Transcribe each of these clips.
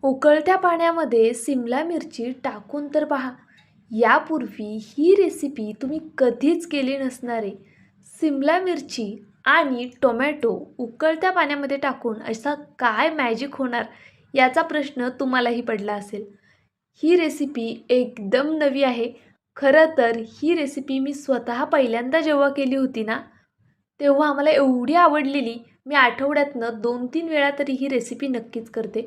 उकळत्या पाण्यामध्ये सिमला मिरची टाकून तर पहा. यापूर्वी ही रेसिपी तुम्ही कधीच केली नसणार आहे. सिमला मिरची आणि टोमॅटो उकळत्या पाण्यामध्ये टाकून असा काय मॅजिक होणार याचा प्रश्न तुम्हालाही पडला असेल. ही रेसिपी एकदम नवी आहे. खरं तर ही रेसिपी मी स्वतः पहिल्यांदा जेव्हा केली होती ना, तेव्हा आम्हाला एवढी आवडलेली, मी आठवड्यातनं 2-3 वेळा तरी ही रेसिपी नक्कीच करते.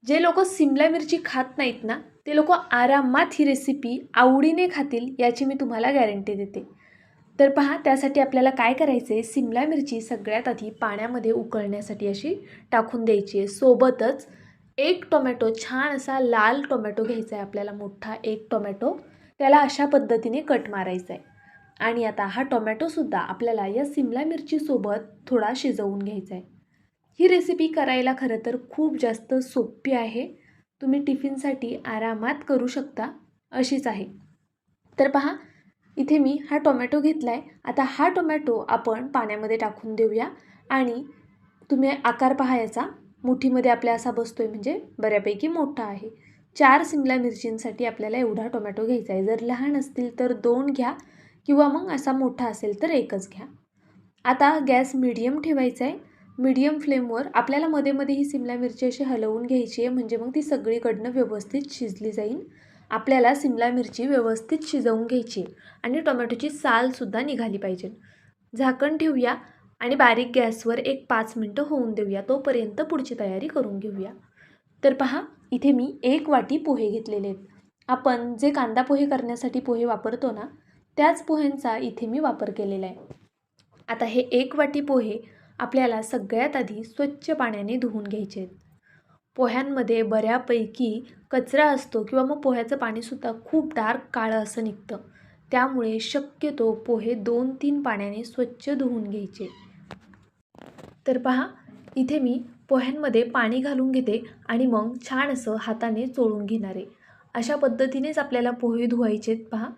जे लोक सिमला मिरची खात नाहीत ना, ते लोक आरामात ही रेसिपी आवडीने खातील याची मी तुम्हाला गॅरंटी देते. तर पहा, त्यासाठी आपल्याला काय करायचं आहे, सिमला मिरची सगळ्यात आधी पाण्यामध्ये उकळण्यासाठी अशी टाकून द्यायची आहे. सोबतच एक टोमॅटो, छान असा लाल टोमॅटो घ्यायचा आहे आपल्याला, मोठा एक टोमॅटो. त्याला अशा पद्धतीने कट मारायचा आहे. आणि आता हा टोमॅटोसुद्धा आपल्याला या सिमला मिरचीसोबत थोडा शिजवून घ्यायचा आहे. ही रेसिपी करायला खरं तर खूप जास्त सोपी आहे. तुम्ही टिफिनसाठी आरामात करू शकता अशीच आहे. तर पहा, इथे मी हा टोमॅटो घेतला आहे. आता हा टोमॅटो आपण पाण्यामध्ये टाकून देऊया. आणि तुम्ही आकार पहा याचा, मुठीमध्ये आपल्या असा बसतो आहे, म्हणजे बऱ्यापैकी मोठा आहे. 4 सिमला मिरचींसाठी आपल्याला एवढा टोमॅटो घ्यायचा आहे. जर लहान असतील तर 2 घ्या, किंवा मग असा मोठा असेल तर 1च घ्या. आता गॅस मीडियम ठेवायचा आहे. मीडियम फ्लेमवर आपल्याला मध्ये मध्ये ही सिमला मिरची अशी हलवून घ्यायची आहे, म्हणजे मग ती सगळीकडनं व्यवस्थित शिजली जाईल. आपल्याला सिमला मिरची व्यवस्थित शिजवून घ्यायची आहे आणि टोमॅटोची सालसुद्धा निघाली पाहिजे. झाकण ठेवूया आणि बारीक गॅसवर एक 5 मिनटं होऊन देऊया. तोपर्यंत पुढची तयारी करून घेऊया. तर पहा, इथे मी 1 वाटी पोहे घेतलेले आहेत. आपण जे कांदा पोहे करण्यासाठी पोहे वापरतो ना, त्याच पोह्यांचा इथे मी वापर केलेला आहे. आता हे 1 वाटी पोहे आपल्याला सगळ्यात आधी स्वच्छ पाण्याने धुवून घ्यायचे आहेत. पोह्यांमध्ये बऱ्यापैकी कचरा असतो, किंवा मग पोह्याचं पाणीसुद्धा खूप डार्क काळं असं निघतं. त्यामुळे शक्यतो पोहे 2-3 पाण्याने स्वच्छ धुवून घ्यायचे. तर पहा, इथे मी पोह्यांमध्ये पाणी घालून घेते आणि मग छान असं हाताने चोळून घेणार आहे. अशा पद्धतीनेच आपल्याला पोहे धुवायचे आहेत. पहा,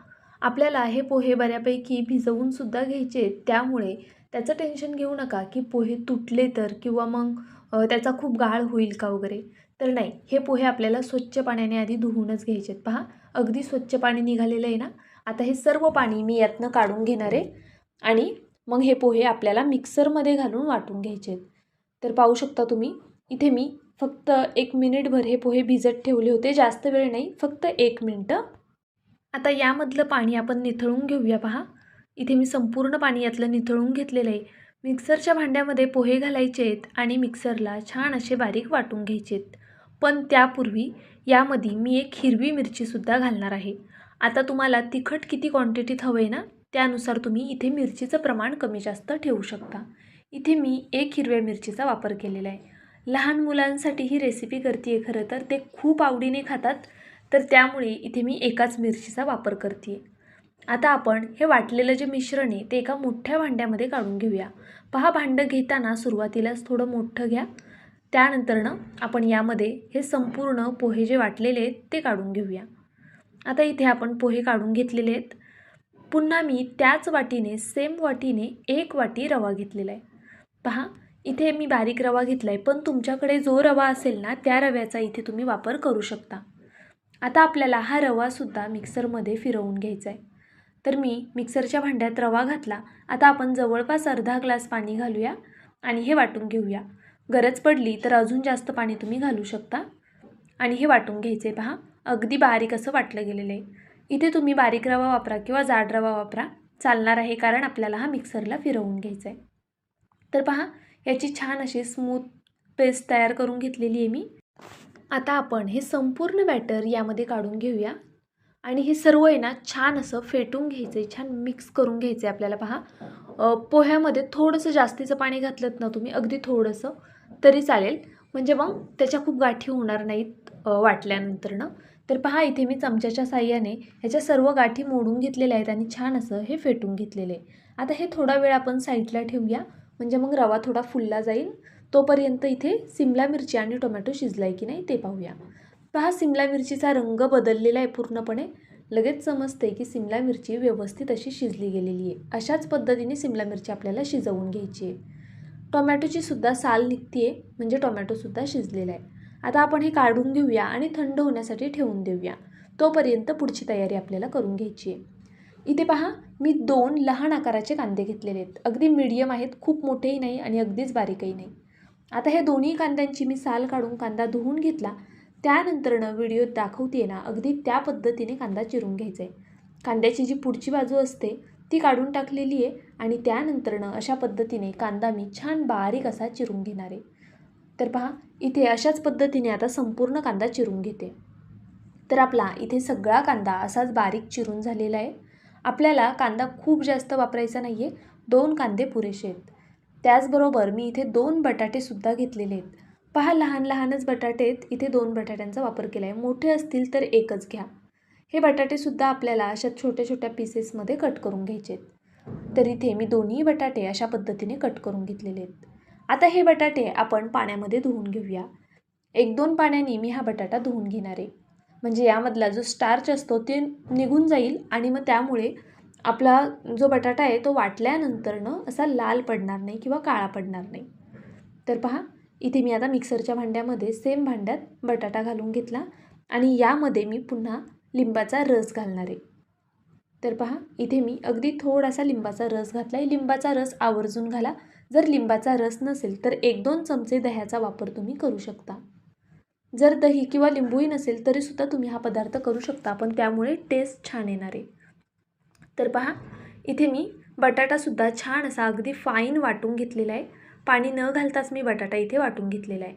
आपल्याला हे पोहे बऱ्यापैकी भिजवूनसुद्धा घ्यायचे आहेत. त्यामुळे त्याचं टेन्शन घेऊ नका की पोहे तुटले तर, किंवा मग त्याचा खूप गाळ होईल का वगैरे. तर नाही, हे पोहे आपल्याला स्वच्छ पाण्याने आधी धुवूनच घ्यायचे आहेत. पहा, अगदी स्वच्छ पाणी निघालेलं आहे ना. आता हे सर्व पाणी मी यातनं काढून घेणार आहे आणि मग हे पोहे आपल्याला मिक्सरमध्ये घालून वाटून घ्यायचे आहेत. तर पाहू शकता तुम्ही, इथे मी फक्त 1 मिनिटभर हे पोहे भिजत ठेवले होते. जास्त वेळ नाही, फक्त 1 मिनटं. आता यामधलं पाणी आपण निथळून घेऊया. पहा, इथे मी संपूर्ण पाणी यातलं निथळून घेतलेलं आहे. मिक्सरच्या भांड्यामध्ये पोहे घालायचे आहेत आणि मिक्सरला छान असे बारीक वाटून घ्यायचे आहेत. पण त्यापूर्वी यामध्ये मी एक हिरवी मिरचीसुद्धा घालणार आहे. आता तुम्हाला तिखट किती क्वांटिटीत हवं आहे ना, त्यानुसार तुम्ही इथे मिरचीचं प्रमाण कमी जास्त ठेवू शकता. इथे मी 1 हिरव्या मिरचीचा वापर केलेला आहे. लहान मुलांसाठी ही रेसिपी करते आहे. खरं तर ते खूप आवडीने खातात, तर त्यामुळे इथे मी 1च मिरचीचा वापर करते आहे. आता आपण हे वाटलेलं जे मिश्रण आहे ते एका मोठ्या भांड्यामध्ये काढून घेऊया. पहा, भांडं घेताना सुरुवातीलाच थोडं मोठं घ्या. त्यानंतरनं आपण यामध्ये हे संपूर्ण पोहे जे वाटलेले आहेत ते काढून घेऊया. आता इथे आपण पोहे काढून घेतलेले आहेत. पुन्हा मी त्याच वाटीने, सेम वाटीने 1 वाटी रवा घेतलेला आहे. पहा, इथे मी बारीक रवा घेतला आहे, पण तुमच्याकडे जो रवा असेल ना, त्या रव्याचा इथे तुम्ही वापर करू शकता. आता आपल्याला हा रवासुद्धा मिक्सरमध्ये फिरवून घ्यायचा आहे. तर मी मिक्सरच्या भांड्यात रवा घातला. आता आपण जवळपास अर्धा ग्लास पाणी घालूया आणि हे वाटून घेऊया. गरज पडली तर अजून जास्त पाणी तुम्ही घालू शकता आणि हे वाटून घ्यायचे. पहा, अगदी बारीक असं वाटलं गेलेलं आहे. इथे तुम्ही बारीक रवा वापरा किंवा जाड रवा वापरा, चालणार आहे, कारण आपल्याला हा मिक्सरला फिरवून घ्यायचा आहे. तर पहा, याची छान अशी स्मूथ पेस्ट तयार करून घेतलेली आहे मी. आता आपण हे संपूर्ण बॅटर यामध्ये काढून घेऊया आणि हे सर्व आहे ना छान असं फेटून घ्यायचं आहे, छान मिक्स करून घ्यायचं आहे आपल्याला. पहा, पोह्यामध्ये थोडंसं जास्तीचं पाणी घातलं ना तुम्ही, अगदी थोडंसं तरी चालेल, म्हणजे मग त्याच्या खूप गाठी होणार नाहीत वाटल्यानंतरनं. तर पहा, इथे मी चमच्याच्या साहाय्याने ह्याच्या सर्व गाठी मोडून घेतलेल्या आहेत आणि छान असं हे फेटून घेतलेलं आहे. आता हे थोडा वेळ आपण साईडला ठेवूया, म्हणजे मग रवा थोडा फुलला जाईल. तोपर्यंत इथे सिमला मिरची आणि टोमॅटो शिजला आहे की नाही ते पाहूया. पहा, सिमला मिरचीचा रंग बदललेला आहे पूर्णपणे. लगेच समजते की सिमला मिरची व्यवस्थित अशी शिजली गेलेली आहे. अशाच पद्धतीने सिमला मिरची आपल्याला शिजवून घ्यायची आहे. टोमॅटोची सुद्धा साल निघते आहे, म्हणजे टोमॅटोसुद्धा शिजलेला आहे. आता आपण हे काढून घेऊया आणि थंड होण्यासाठी ठेवून देऊया. तोपर्यंत पुढची तयारी आपल्याला करून घ्यायची आहे. इथे पहा, मी 2 लहान आकाराचे कांदे घेतलेले आहेत. अगदी मीडियम आहेत, खूप मोठेही नाही आणि अगदीच बारीकही नाही. आता हे दोन्ही कांद्यांची मी साल काढून कांदा धुवून घेतला. त्यानंतरनं व्हिडिओत दाखवते ना, अगदी त्या पद्धतीने कांदा चिरून घ्यायचा आहे. कांद्याची जी पुढची बाजू असते ती काढून टाकलेली आहे आणि त्यानंतरनं अशा पद्धतीने कांदा मी छान बारीक असा चिरून घेणार आहे. तर पहा, इथे अशाच पद्धतीने आता संपूर्ण कांदा चिरून घेते. तर आपला इथे सगळा कांदा असाच बारीक चिरून झालेला आहे. आपल्याला कांदा खूप जास्त वापरायचा नाही आहे, 2 कांदे पुरेसे आहेत. त्याचबरोबर मी इथे 2 बटाटेसुद्धा घेतलेले आहेत. पहा, लहान लहानच बटाटे आहेत. इथे 2 बटाट्यांचा वापर केला आहे. मोठे असतील तर एकच घ्या. हे बटाटेसुद्धा आपल्याला अशा छोट्या छोट्या पीसेसमध्ये कट करून घ्यायचे आहेत. तर इथे मी दोन्ही बटाटे अशा पद्धतीने कट करून घेतलेले आहेत. आता हे बटाटे आपण पाण्यामध्ये धुवून घेऊया. 1-2 पाण्याने मी हा बटाटा धुवून घेणार आहे. म्हणजे यामधला जो स्टार्च असतो ते निघून जाईल आणि मग त्यामुळे आपला जो बटाटा आहे तो वाटल्यानंतरनं असा लाल पडणार नाही किंवा काळा पडणार नाही. तर पहा, इथे मी आता मिक्सरच्या भांड्यामध्ये सेम भांड्यात बटाटा घालून घेतला आणि यामध्ये मी पुन्हा लिंबाचा रस घालणार आहे. तर पहा, इथे मी अगदी थोडासा लिंबाचा रस घातला आहे. लिंबाचा रस आवर्जून घाला. जर लिंबाचा रस नसेल तर 1-2 चमचे दह्याचा वापर तुम्ही करू शकता. जर दही किंवा लिंबूही नसेल तरीसुद्धा तुम्ही हा पदार्थ करू शकता, पण त्यामुळे टेस्ट छान येणार आहे. तर पहा, इथे मी बटाटासुद्धा छान असा अगदी फाईन वाटून घेतलेला आहे. पाणी न घालताच मी बटाटा इथे वाटून घेतलेला आहे.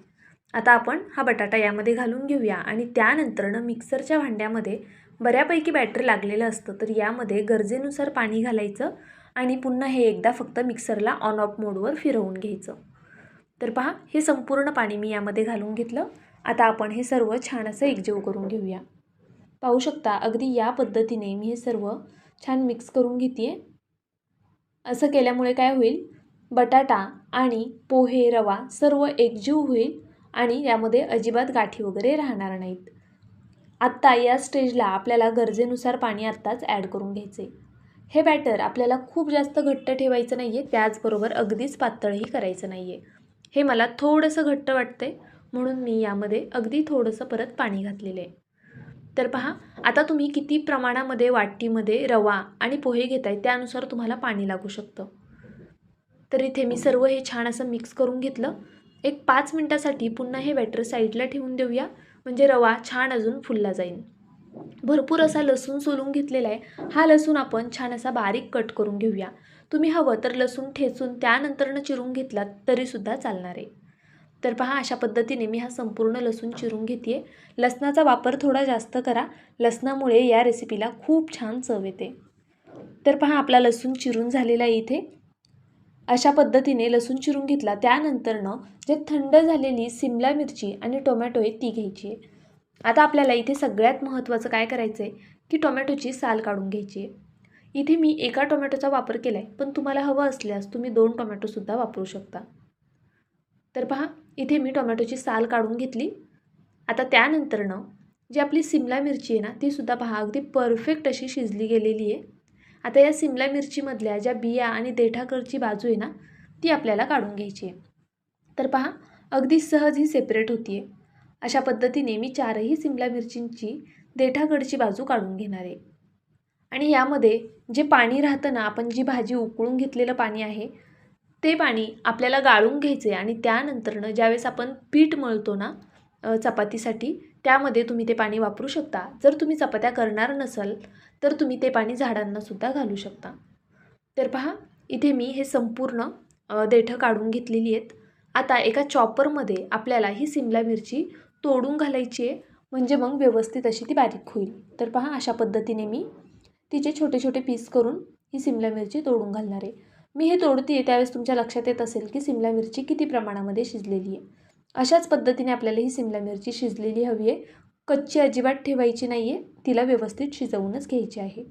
आता आपण हा बटाटा यामध्ये घालून घेऊया आणि त्यानंतरनं मिक्सरच्या भांड्यामध्ये बऱ्यापैकी बॅटर लागलेलं असतं, तर यामध्ये गरजेनुसार पाणी घालायचं आणि पुन्हा हे एकदा फक्त मिक्सरला ऑन ऑफ मोडवर फिरवून घ्यायचं. तर पहा, हे संपूर्ण पाणी मी यामध्ये घालून घेतलं. आता आपण हे सर्व छान असं एकजीव करून घेऊया. पाहू शकता, अगदी या पद्धतीने मी हे सर्व छान मिक्स करून घेते आहे. असं केल्यामुळे काय होईल, बटाटा आणि पोहे, रवा सर्व एकजीव होईल आणि यामध्ये अजिबात गाठी वगैरे राहणार नाहीत. आत्ता या स्टेजला आपल्याला गरजेनुसार पाणी आत्ताच ॲड करून घ्यायचे. हे बॅटर आपल्याला खूप जास्त घट्ट ठेवायचं नाही आहे, त्याचबरोबर अगदीच पातळही करायचं नाही आहे. हे मला थोडंसं घट्ट वाटतं आहे म्हणून मी यामध्ये अगदी थोडंसं परत पाणी घातलेलं आहे. तर पहा, आता तुम्ही किती प्रमाणामध्ये वाटीमध्ये रवा आणि पोहे घेताय त्यानुसार तुम्हाला पाणी लागू शकतं. तर इथे मी सर्व हे छान असं मिक्स करून घेतलं. एक 5 मिनटासाठी पुन्हा हे बॅटर साईडला ठेवून देऊया, म्हणजे रवा छान अजून फुलला जाईल. भरपूर असा लसूण सोलून घेतलेला आहे. हा लसूण आपण छान असा बारीक कट करून घेऊया. तुम्ही हवं तर लसूण ठेचून त्यानंतरनं चिरून घेतलात तरीसुद्धा चालणार आहे. तर पहा, अशा पद्धतीने मी हा संपूर्ण लसूण चिरून घेते आहे. लसणाचा वापर थोडा जास्त करा, लसणामुळे या रेसिपीला खूप छान चव येते. तर पहा, आपला लसूण चिरून झालेला आहे. इथे अशा पद्धतीने लसूण चिरून घेतला. त्यानंतरनं जे थंड झालेली सिमला मिरची आणि टोमॅटो आहे ती घ्यायची आहे. आता आपल्याला इथे सगळ्यात महत्त्वाचं काय करायचं आहे की टोमॅटोची साल काढून घ्यायची आहे. इथे मी एका टोमॅटोचा वापर केला आहे, पण तुम्हाला हवं असल्यास तुम्ही 2 टोमॅटोसुद्धा वापरू शकता. तर पहा, इथे मी टोमॅटोची साल काढून घेतली. आता त्यानंतरनं जी आपली सिमला मिरची आहे ना तीसुद्धा पहा अगदी परफेक्ट अशी शिजली गेलेली आहे. आता या सिमला मिरचीमधल्या ज्या बिया आणि देठाकडची बाजू आहे ना ती आपल्याला काढून घ्यायची आहे. तर पहा, अगदी सहज ही सेपरेट होती आहे. अशा पद्धतीने मी 4ही सिमला मिरचींची देठाकडची बाजू काढून घेणार आहे. आणि यामध्ये जे पाणी राहतं ना, आपण जी भाजी उकळून घेतलेलं पाणी आहे ते पाणी आपल्याला गाळून घ्यायचे आणि त्यानंतरनं ज्यावेळेस आपण पीठ मळतो ना चपातीसाठी, त्यामध्ये तुम्ही ते पाणी वापरू शकता. जर तुम्ही चपात्या करणार नसाल तर तुम्ही ते पाणी झाडांनासुद्धा घालू शकता. तर पहा, इथे मी हे संपूर्ण देठं काढून घेतलेली आहेत. आता एका चॉपरमध्ये आपल्याला ही सिमला मिरची तोडून घालायची आहे, म्हणजे मग व्यवस्थित अशी ती बारीक होईल. तर पहा, अशा पद्धतीने मी तिचे छोटे छोटे पीस करून ही सिमला मिरची तोडून घालणार आहे. मी हे तोडते आहे त्यावेळेस तुमच्या लक्षात येत असेल की सिमला मिरची किती प्रमाणामध्ये शिजलेली आहे. अशाच पद्धतीने आपल्याला ही सिमला मिरची शिजलेली हवी आहे. कच्ची अजिबात ठेवायची नाही आहे, तिला व्यवस्थित शिजवूनच घ्यायची आहे.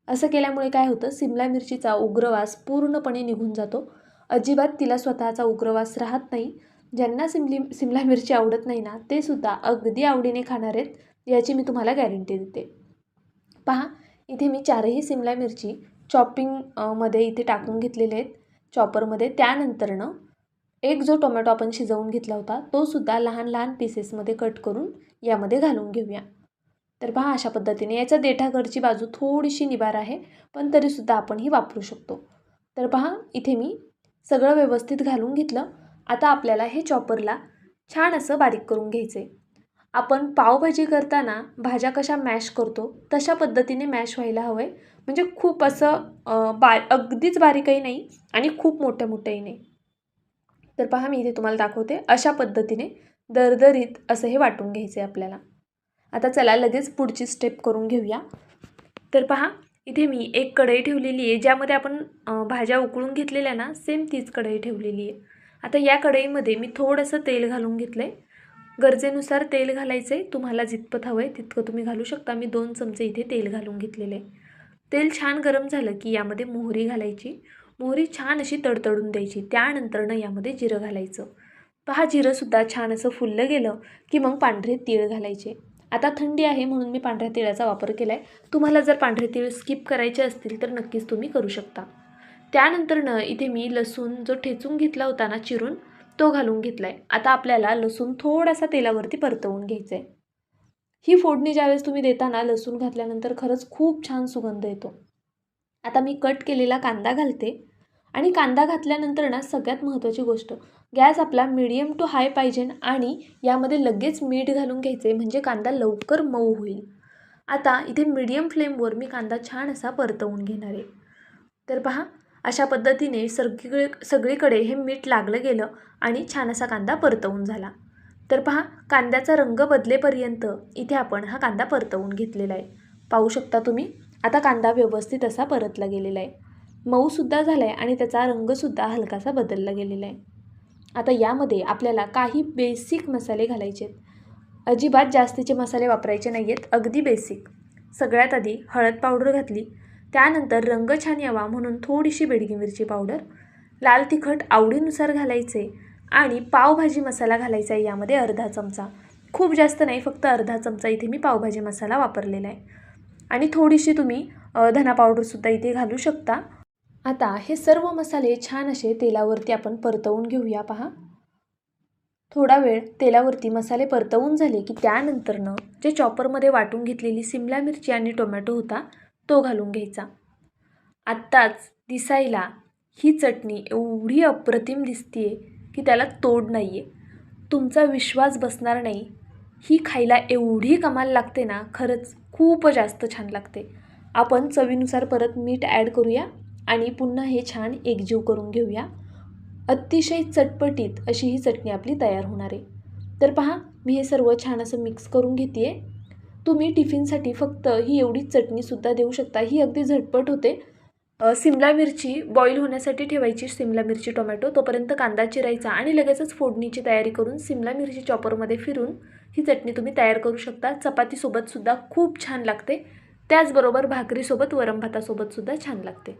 असं केल्यामुळे काय होतं, सिमला मिरचीचा उग्रवास पूर्णपणे निघून जातो. अजिबात तिला स्वतःचा उग्रवास राहत नाही. ज्यांना सिमला मिरची आवडत नाही ना ते सुद्धा अगदी आवडीने खाणार आहेत, याची मी तुम्हाला गॅरंटी देते. पहा, इथे मी 4ही सिमला मिरची चॉपिंग मध्ये इथे टाकून घेतलेले आहेत चॉपरमध्ये. त्यानंतरनं एक जो टोमॅटो आपण शिजवून घेतला होता तो सुद्धा लहान लहान पीसेसमध्ये कट करून यामध्ये घालून घेऊया. तर पहा अशा पद्धतीने याच्या देठाकडची बाजू थोडीशी निबार आहे, पण तरीसुद्धा आपण ही वापरू शकतो. तर पहा इथे मी सगळं व्यवस्थित घालून घेतलं. आता आपल्याला हे चॉपरला छान असं बारीक करून घ्यायचं आहे. आपण पावभाजी करताना भाज्या कशा मॅश करतो तशा पद्धतीने मॅश व्हायला हवं आहे. म्हणजे खूप असं अगदीच बारीकही नाही आणि खूप मोठ्या मोठ्याही नाही. तर पहा मी इथे तुम्हाला दाखवते. अशा पद्धतीने दरदरीत असं हे वाटून घ्यायचं आहे आपल्याला. आता चला लगेच पुढची स्टेप करून घेऊया. तर पहा इथे मी एक कढई ठेवलेली आहे, ज्यामध्ये आपण भाज्या उकळून घेतलेल्या ना, सेम तीच कढई ठेवलेली आहे. आता या कढईमध्ये मी थोडंसं तेल घालून घेतलं आहे. गरजेनुसार तेल घालायचं आहे. तुम्हाला जितपत हवं आहे तितकं तुम्ही घालू शकता. मी 2 चमचे इथे तेल घालून घेतलेलं आहे. तेल छान गरम झालं की यामध्ये मोहरी घालायची. मोहरी छान अशी तडतडून द्यायची. त्यानंतरनं यामध्ये जिरं घालायचं. पहा जिरंसुद्धा छान असं फुललं गेलं की मग पांढरे तीळ घालायचे. आता थंडी आहे म्हणून मी पांढऱ्या तिळाचा वापर केला आहे. तुम्हाला जर पांढरे तीळ स्किप करायचे असतील तर नक्कीच तुम्ही करू शकता. त्यानंतरनं इथे मी लसूण जो ठेचून घेतला होता ना चिरून, तो घालून घेतला आहे. आता आपल्याला लसूण थोडासा तेलावरती परतवून घ्यायचा आहे. ही फोडणी ज्यावेळेस तुम्ही देताना लसूण घातल्यानंतर खरंच खूप छान सुगंध येतो. आता मी कट केलेला कांदा घालते आणि कांदा घातल्यानंतर ना सगळ्यात महत्त्वाची गोष्ट, गॅस आपला मीडियम टू हाय पाहिजे आणि यामध्ये लगेच मीठ घालून घ्यायचे म्हणजे कांदा लवकर मऊ होईल. आता इथे मीडियम फ्लेमवर मी कांदा छान असा परतवून घेणार आहे. तर पहा अशा पद्धतीने सगळीकडे हे मीठ लागलं गेलं आणि छान असा कांदा परतवून झाला. तर पहा कांद्याचा रंग बदलेपर्यंत इथे आपण हा कांदा परतवून घेतलेला आहे. पाहू शकता तुम्ही. आता कांदा व्यवस्थित असा परतला गेलेला आहे. मऊसुद्धा झाला आहे आणि त्याचा रंगसुद्धा हलकासा बदलला गेलेला आहे. आता यामध्ये आपल्याला काही बेसिक मसाले घालायचे आहेत. अजिबात जास्तीचे मसाले वापरायचे नाही आहेत. अगदी बेसिक. सगळ्यात आधी हळद पावडर घातली. त्यानंतर रंग छान यावा म्हणून थोडीशी बेडगी मिरची पावडर, लाल तिखट आवडीनुसार घालायचे आणि पावभाजी मसाला घालायचा आहे यामध्ये अर्धा चमचा. खूप जास्त नाही, फक्त अर्धा चमचा इथे मी पावभाजी मसाला वापरलेला आहे. आणि थोडीशी तुम्ही धना पावडरसुद्धा इथे घालू शकता. आता हे सर्व मसाले छान असे तेलावरती आपण परतवून घेऊया. पहा थोडा वेळ तेलावरती मसाले परतवून झाले की त्यानंतरनं जे चॉपरमध्ये वाटून घेतलेली सिमला मिरची आणि टोमॅटो होता तो घालून घ्यायचा. आत्ताच दिसायला ही चटणी एवढी अप्रतिम दिसतीये की त्याला तोड नाही आहे. तुमचा विश्वास बसणार नाही. ही खायला एवढी कमाल लागते ना, खरंच खूप जास्त छान लागते. आपण चवीनुसार परत मीठ ॲड करूया आणि पुन्हा हे छान एकजीव करून घेऊया. अतिशय चटपटीत अशी ही चटणी आपली तयार होणार आहे. तर पहा मी हे सर्व छान असं मिक्स करून घेते आहे. तुम्ही टिफिनसाठी फक्त ही एवढीच चटणीसुद्धा देऊ शकता. ही अगदी झटपट होते. सिमला मिरची बॉईल होण्यासाठी ठेवायची, सिमला मिरची टोमॅटो, तोपर्यंत कांदा चिरायचा आणि लगेचच फोडणीची तयारी करून सिमला मिरची चॉपरमध्ये फिरून ही चटणी तुम्ही तयार करू शकता. चपातीसोबतसुद्धा खूप छान लागते. त्याचबरोबर भाकरीसोबत वरण भातासोबतसुद्धा छान लागते.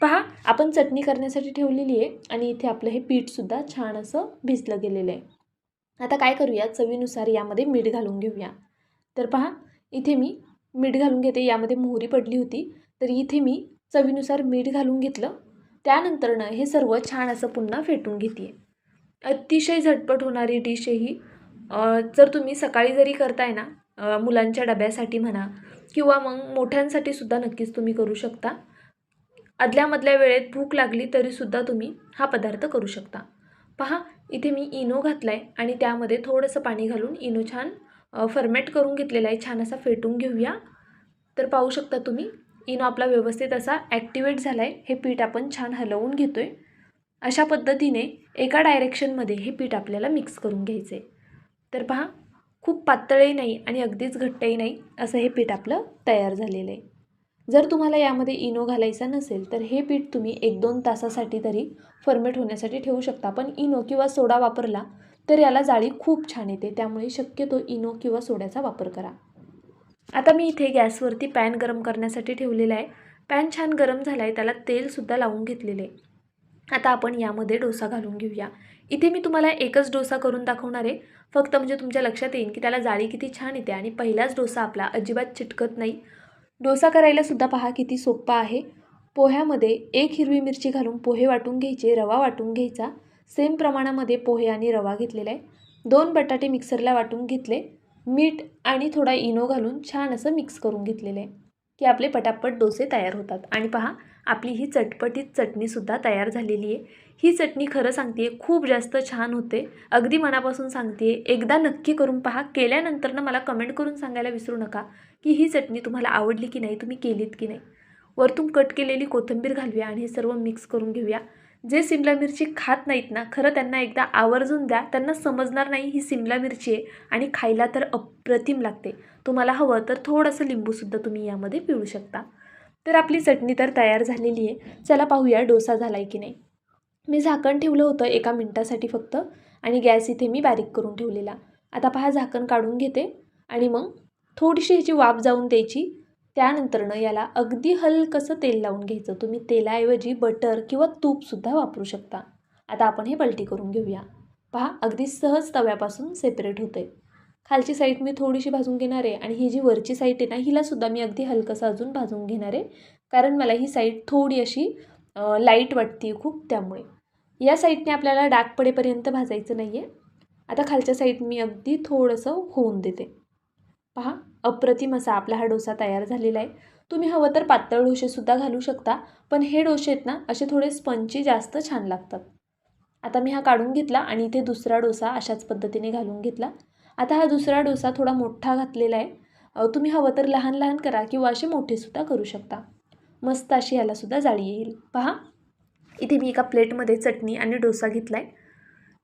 पहा आपण चटणी करण्यासाठी ठेवलेली आहे आणि इथे आपलं हे पीठसुद्धा छान असं भिजलं गेलेलं आहे. आता काय करूया, चवीनुसार यामध्ये मीठ घालून घेऊया. तर पहा इथे मी मीठ घालून घेते. यामध्ये मोहरी पडली होती तर इथे मी चवीनुसार मीठ घालून घेतलं. त्यानंतरनं हे सर्व छान असं पुन्हा फेटून घेते. अतिशय झटपट होणारी डिश आहे ही. जर तुम्ही सकाळी जरी करताय ना, मुलांच्या डब्यासाठी म्हणा किंवा मग मोठ्यांसाठी सुद्धा नक्कीच तुम्ही करू शकता. आदल्यामधल्या वेळेत भूक लागली तरीसुद्धा तुम्ही हा पदार्थ करू शकता. पहा इथे मी इनो घातला आहे आणि त्यामध्ये थोडंसं पाणी घालून इनो छान फर्मेट करून घेतलेला आहे. छान असा फेटून घेऊया. तर पाहू शकता तुम्ही इनो आपला व्यवस्थित असा ॲक्टिवेट झाला आहे. हे पीठ आपण छान हलवून घेतो आहे. अशा पद्धतीने एका डायरेक्शनमध्ये हे पीठ आपल्याला मिक्स करून घ्यायचं आहे. तर पहा खूप पातळही नाही आणि अगदीच घट्टही नाही असं हे पीठ आपलं तयार झालेलं आहे. जर तुम्हाला यामध्ये इनो घालायचा नसेल तर हे पीठ तुम्ही 1-2 तासासाठी तरी फर्मेट होण्यासाठी ठेवू शकता. पण इनो किंवा सोडा वापरला तर याला जाळी खूप छान येते. त्यामुळे शक्यतो इनो किंवा सोड्याचा वापर करा. आता मी इथे गॅसवरती पॅन गरम करण्यासाठी ठेवलेला आहे. पॅन छान गरम झाला आहे. त्याला तेलसुद्धा लावून घेतलेलं आहे. आता आपण यामध्ये डोसा घालून घेऊया. इथे मी तुम्हाला एकच डोसा करून दाखवणार आहे. फक्त म्हणजे तुमच्या लक्षात येईल की त्याला जाळी किती छान येते आणि पहिलाच डोसा आपला अजिबात चिटकत नाही. डोसा करायलासुद्धा पहा किती सोप्पा आहे. पोह्यामध्ये 1 हिरवी मिरची घालून पोहे वाटून घ्यायचे, रवा वाटून घ्यायचा, सेम प्रमाणामध्ये पोहे आणि रवा घेतलेला आहे. 2 बटाटे मिक्सरला वाटून घेतले. मीठ आणि थोडा इनो घालून छान असं मिक्स करून घेतलेलं आहे की आपले पटापट डोसे तयार होतात. आणि पहा, आपली ही चटपटीत चटणीसुद्धा तयार झालेली आहे. ही चटणी खरं सांगते खूप जास्त छान होते. अगदी मनापासून सांगते, एकदा नक्की करून पहा. केल्यानंतर मला कमेंट करून सांगायला विसरू नका की ही चटणी तुम्हाला आवडली की नाही, तुम्ही केलीत की नाही. वरतून कट केलेली कोथिंबीर घालूया आणि हे सर्व मिक्स करून घेऊया. जे सिमला मिरची खात नाहीत ना, खरं त्यांना एकदा आवर्जून द्या. त्यांना समजणार नाही ही सिमला मिरची आहे आणि खायला तर अप्रतिम लागते. तुम्हाला हवं तर थोडंसं लिंबूसुद्धा तुम्ही यामध्ये पिळू शकता. तर आपली चटणी तर तयार झालेली आहे. चला पाहूया डोसा झाला आहे की नाही. मी झाकण ठेवलं होतं 1 मिनिटासाठी फक्त आणि गॅस इथे मी बारीक करून ठेवलेला. आता पहा, झाकण काढून घेते आणि मग थोडीशी ह्याची वाफ जाऊन द्यायची. त्यानंतरनं याला अगदी हलकंसं तेल लावून घ्यायचं. तुम्ही तेलाऐवजी बटर किंवा तूपसुद्धा वापरू शकता. आता आपण हे पलटी करून घेऊया. पहा, अगदी सहज तव्यापासून सेपरेट होते. खालची साईड मी थोडीशी भाजून घेणार आहे आणि ही जी वरची साईड आहे ना, हिलासुद्धा मी अगदी हलकंसं अजून भाजून घेणार आहे. कारण मला ही साईड थोडी अशी लाईट वाटते खूप, त्यामुळे या साईडने आपल्याला डाग पडेपर्यंत भाजायचं नाही आहे. आता खालच्या साईड मी अगदी थोडंसं होऊन देते. पहा, अप्रतिम असा आपला हा डोसा तयार झालेला आहे. तुम्ही हवं तर पातळ डोसेसुद्धा घालू शकता, पण हे डोसे आहेत ना असे थोडे स्पंची जास्त छान लागतात. आता मी हा काढून घेतला आणि इथे दुसरा डोसा अशाच पद्धतीने घालून घेतला. आता हा दुसरा डोसा थोडा मोठा घातलेला आहे. तुम्ही हवं तर लहान लहान करा किंवा असे मोठेसुद्धा करू शकता. मस्त अशी यालासुद्धा जाळी येईल. पहा, इथे मी एका प्लेटमध्ये चटणी आणि डोसा घेतला आहे.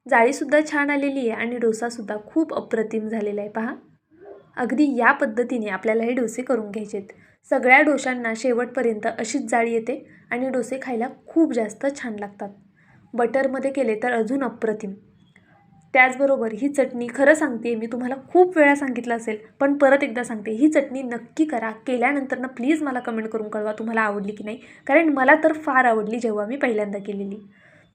जाळीसुद्धा छान आलेली आहे आणि डोसासुद्धा खूप अप्रतिम झालेला आहे. पहा, अगदी या पद्धतीने आपल्याला हे डोसे करून घ्यायचे आहेत. सगळ्या डोशांना शेवटपर्यंत अशीच जाळी येते आणि डोसे खायला खूप जास्त छान लागतात. बटरमध्ये केले तर अजून अप्रतिम. त्याचबरोबर ही चटणी खरं सांगते, मी तुम्हाला खूप वेळा सांगितलं असेल, पण परत एकदा सांगते, ही चटणी नक्की करा. केल्यानंतर प्लीज मला कमेंट करून कळवा तुम्हाला आवडली की नाही, कारण मला तर फार आवडली जेव्हा मी पहिल्यांदा केलेली.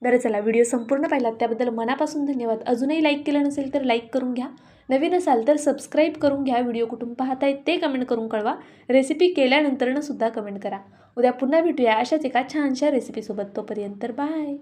बरं चला, व्हिडिओ संपूर्ण पाहिलात त्याबद्दल मनापासून धन्यवाद. अजूनही लाईक केलं नसेल तर लाईक करून घ्या. नवीन असाल तर सबस्क्राईब करून घ्या. व्हिडिओ कुठून पाहताय ते कमेंट करून कळवा. रेसिपी केल्यानंतरनं सुद्धा कमेंट करा. उद्या पुन्हा भेटूया अशाच एका छानशा रेसिपीसोबत. तोपर्यंत बाय.